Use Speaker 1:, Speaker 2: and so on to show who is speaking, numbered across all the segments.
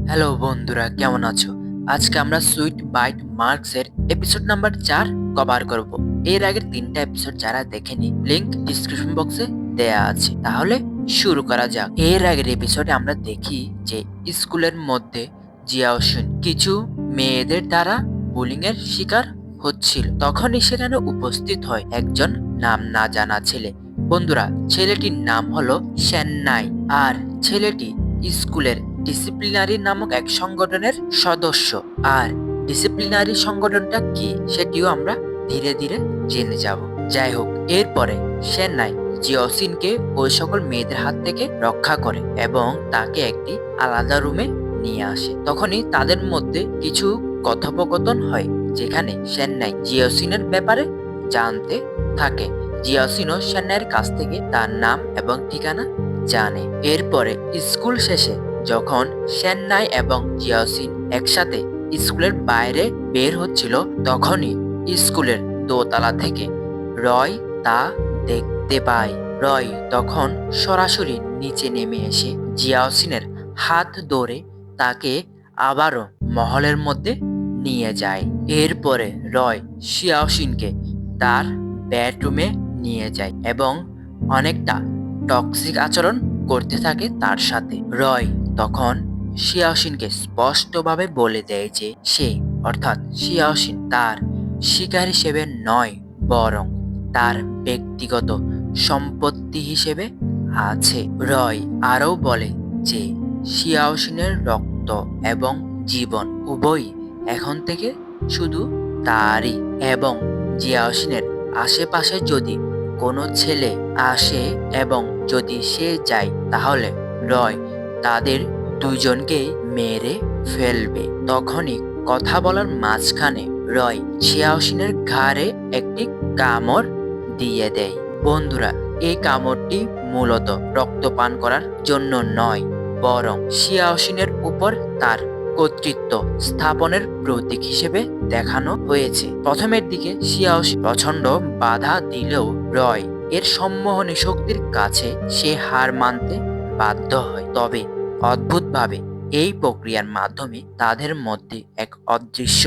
Speaker 1: Hello বন্ধুরা, কেমন আছো? আজকে আমরা সুইট বাইট মার্কস এর এপিসোড নাম্বার 4 কভার করব। এর আগের 3টা এপিসোড যারা দেখেনি, লিংক ডিসক্রিপশন বক্সে দেয়া আছে। তাহলে শুরু করা যাক। এর আগের এপিসোডে আমরা দেখি যে স্কুলের মধ্যে জিয়াওশুন কিছু মেয়েদের দ্বারা বুলিং এর শিকার হচ্ছিল। তখনই সেখানে উপস্থিত হয় একজন নাম না জানা ছেলে। বন্ধুরা, ছেলেটির নাম হলো সেননাই, আর ছেলেটি স্কুলের ডিসিপ্লিনারি নামক এক সংগঠনের সদস্য। আর ডিসিপ্লিনারি সংগঠনটা কি সেটিও আমরা ধীরে ধীরে জেনে যাব। যাই হোক, এরপরে সেননাই জিওসিনকে ওই সকল মেয়েদের হাত থেকে রক্ষা করে এবং তাকে একটি আলাদা রুমে নিয়ে আসে। তখনই তাদের মধ্যে কিছু কথোপকথন হয়, যেখানে সেননাই জিওসিনের ব্যাপারে জানতে থাকে। জিওসিনও সেননাইয়ের কাছ থেকে তার নাম এবং ঠিকানা জানে। এরপরে স্কুল শেষে যখন সেননাই এবং জিয়াওসিন একসাথে স্কুলের বাইরে বের হচ্ছিল, তখনই স্কুলের দোতলা থেকে রয় তা দেখতে পায়। রয় তখন সরাসরি নিচে নেমে এসে জিয়াওসিনের হাত ধরে তাকে আবারও মহলের মধ্যে নিয়ে যায়। এরপরে রয় শিয়াওসিনকে তার বেডরুমে নিয়ে যায় এবং অনেকটা টক্সিক আচরণ করতে থাকে তার সাথে। রয় তখন শিয়াওসিনকে স্পষ্টভাবে বলে দেয় যে সে অর্থাৎ শিয়াওসিন তার শিকার হিসেবে নয়, বরং তার ব্যক্তিগত সম্পত্তি হিসেবে আছে। রয় আরও বলে যে শিয়াওসিনের রক্ত এবং জীবন উভয়ই এখন থেকে শুধু তারই, এবং জিয়াওসিনের আশেপাশে যদি কোনো ছেলে আসে এবং যদি সে যায়, তাহলে রয় তাদের দুজনকেই মেরে ফেলবে। তখনই কথা বলার মাঝখানে রয় শিয়াওসিনের ঘাড়ে একটি কামড় দিয়ে দেয়। বন্ধুরা, এই কামড়টি মূলত রক্তপান করার জন্য নয়, বরং শিয়াওসিনের উপর তার কর্তৃত্ব স্থাপনের প্রতীক হিসেবে দেখানো হয়েছে। প্রথমের দিকে শিয়াওসিন প্রচন্ড বাধা দিলেও রয় এর সম্মোহনী শক্তির কাছে সে হার মানতে বাধ্য হয়। তবে অদ্ভুতভাবে এই প্রক্রিয়ার মাধ্যমে তাদের মধ্যে এক অদৃশ্য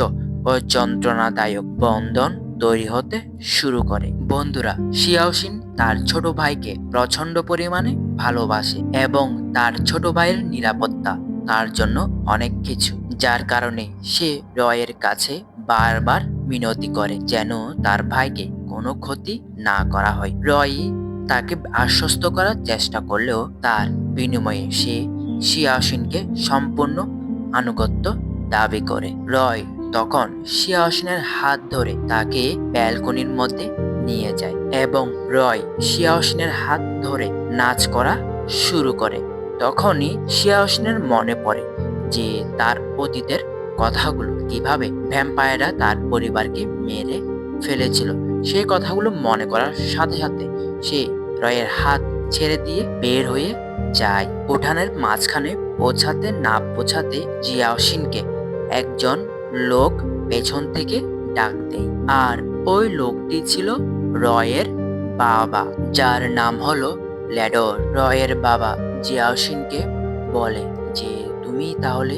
Speaker 1: ও যন্ত্রণাদায়ক বন্ধন তৈরি হতে শুরু করে। বন্ধুরা, শিয়াওসিন তার ছোট ভাইকে প্রচন্ড পরিমাণে ভালোবাসে এবং তার ছোট ভাইয়ের নিরাপত্তা তার জন্য অনেক কিছু, যার কারণে সে রয়ের কাছে বারবার মিনতি করে যেন তার ভাইকে কোনো ক্ষতি না করা হয়। রয় তাকে আশ্বস্ত করার চেষ্টা করলেও তার বিনিময়ে সে শিয়াওসিনকে সম্পূর্ণ আনুগত্য দাবি করে। রয় তখন শিয়াওসিনের হাত ধরে তাকে ব্যালকনির মধ্যে নিয়ে যায় এবং রয় শিয়াওসিনের হাত ধরে নাচ করা শুরু করে। তখনই শিয়াওসিনের মনে পড়ে যে তার অতীতের কথাগুলো, কিভাবে ভ্যাম্পায়াররা তার পরিবারকে মেরে ফেলেছিল। সেই কথাগুলো মনে করার সাথে সাথে সে রয়ের হাত ছেড়ে দিয়ে বের হয়ে যায়। উঠানের মাঝখানে পৌঁছাতে না পৌঁছাতে জিয়াওসিনকে একজন লোক পেছন থেকে ডাক দেয়, আর ওই লোকটি ছিল রয়ের বাবা, যার নাম হলো ল্যাডর। রয়ের বাবা জিয়াওসিনকে বলে যে তুমি তাহলে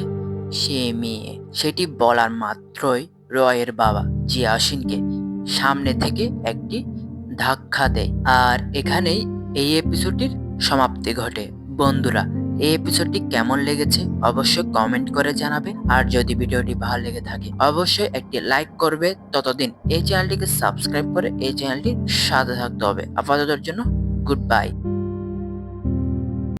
Speaker 1: সে মেয়ে। সেটি বলার মাত্রই রয়ের বাবা জিয়াওসিনকে সামনে থেকে একটি ধাক্কা দেয়, আর এখানেই এই এপিসোডটির সমাপ্তি ঘটে। বন্ধুরা, এই এপিসোডটি কেমন লেগেছে অবশ্যই কমেন্ট করে জানাবে, আর যদি ভিডিওটি ভালো লেগে থাকে অবশ্যই একটি লাইক করবে। ততদিন এই চ্যানেলটিকে সাবস্ক্রাইব করে এই চ্যানেলটির সাথে থাকতে হবে। আপাততের জন্য গুড বাই।